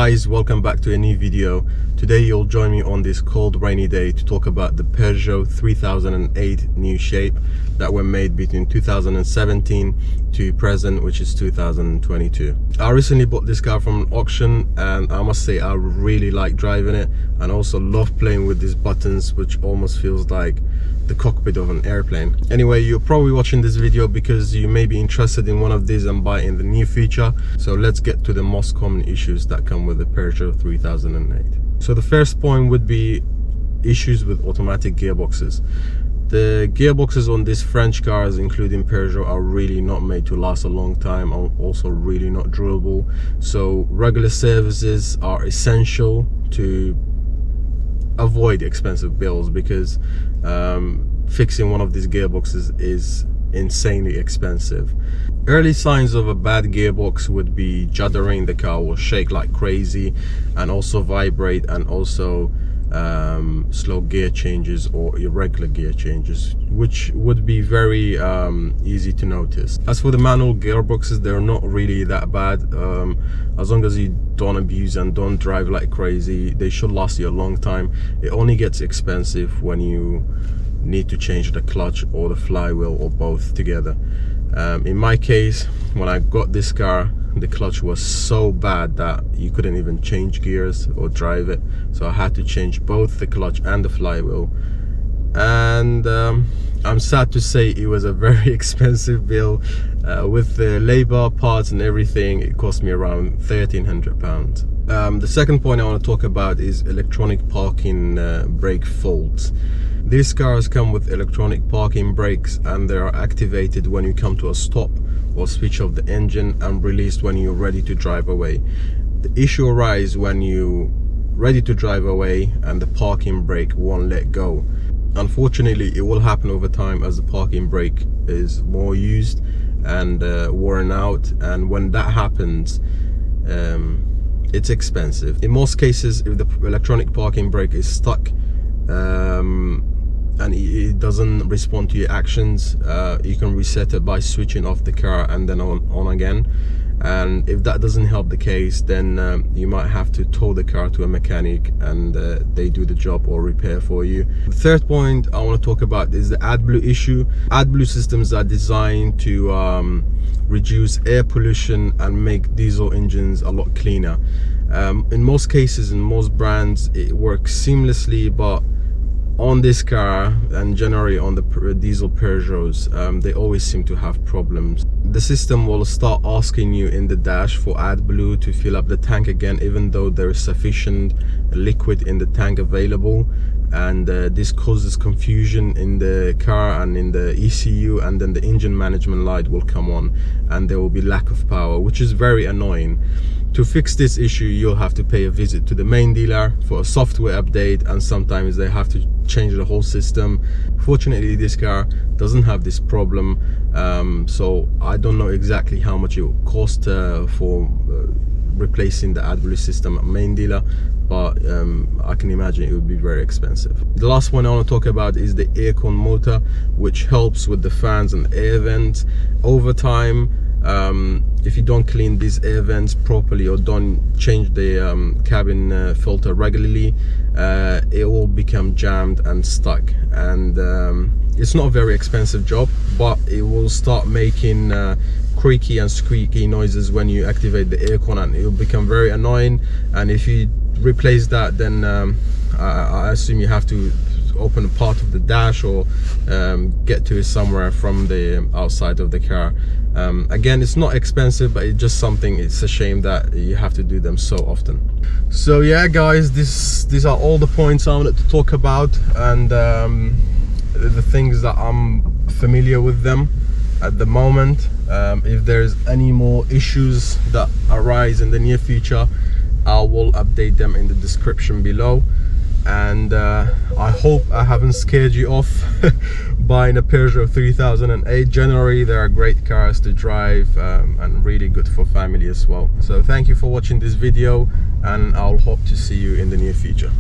Guys, welcome back to a new video. Today you'll join me on this cold rainy day to talk about the Peugeot 3008 new shape that were made between 2017 to present, which is 2022. I recently bought this car from an auction and I must say I really like driving it, and also love playing with these buttons, which almost feels like the cockpit of an airplane. Anyway, you're probably watching this video because you may be interested in one of these and buy in the new feature. So let's get to the most common issues that come with the Peugeot 3008. So the first point would be issues with automatic gearboxes. The gearboxes on these French cars, including Peugeot, are really not made to last a long time, and also really not durable. So regular services are essential to avoid expensive bills, because fixing one of these gearboxes is insanely expensive. Early signs of a bad gearbox would be juddering. The car will shake like crazy and also vibrate, and also slow gear changes or irregular gear changes, which would be very easy to notice. As for the manual gearboxes, they're not really that bad. As long as you don't abuse and don't drive like crazy, they should last you a long time. It only gets expensive when you need to change the clutch or the flywheel or both together. In my case, when I got this car, the clutch was so bad that you couldn't even change gears or drive it, so I had to change both the clutch and the flywheel. And I'm sad to say it was a very expensive bill. With the labor, parts and everything, it cost me around £1,300. The second point I want to talk about is electronic parking brake faults. These cars come with electronic parking brakes, and they are activated when you come to a stop or switch off the engine, and released when you're ready to drive away. The issue arises when you're ready to drive away and the parking brake won't let go. Unfortunately, it will happen over time as the parking brake is more used and worn out, and when that happens, it's expensive. In most cases, if the electronic parking brake is stuck and it doesn't respond to your actions, you can reset it by switching off the car and then on again. And if that doesn't help the case, then you might have to tow the car to a mechanic and they do the job or repair for you. The third point I want to talk about is the AdBlue issue. AdBlue systems are designed to reduce air pollution and make diesel engines a lot cleaner. In most cases, in most brands, it works seamlessly, but on this car and generally on the diesel Peugeots, they always seem to have problems. The system will start asking you in the dash for AdBlue to fill up the tank again, even though there is sufficient liquid in the tank available, and this causes confusion in the car and in the ECU, and then the engine management light will come on and there will be lack of power, which is very annoying. To fix this issue, you'll have to pay a visit to the main dealer for a software update, and sometimes they have to change the whole system. Fortunately, this car doesn't have this problem, so I don't know exactly how much it will cost for replacing the AdBlue system at main dealer, but I can imagine it would be very expensive. The last one I want to talk about is the Aircon motor, which helps with the fans and air vents. Over time, if you don't clean these air vents properly or don't change the cabin filter regularly, it will become jammed and stuck, and it's not a very expensive job, but it will start making creaky and squeaky noises when you activate the aircon, and it will become very annoying. And if you replace that, then I assume you have to open a part of the dash or get to it somewhere from the outside of the car. Again, it's not expensive, but it's just something, it's a shame that you have to do them so often. So yeah guys, these are all the points I wanted to talk about, and the things that I'm familiar with them at the moment. If there's any more issues that arise in the near future, I will update them in the description below. And I hope I haven't scared you off buying a Peugeot 3008. Generally, they are great cars to drive and really good for family as well. So thank you for watching this video, and I'll hope to see you in the near future.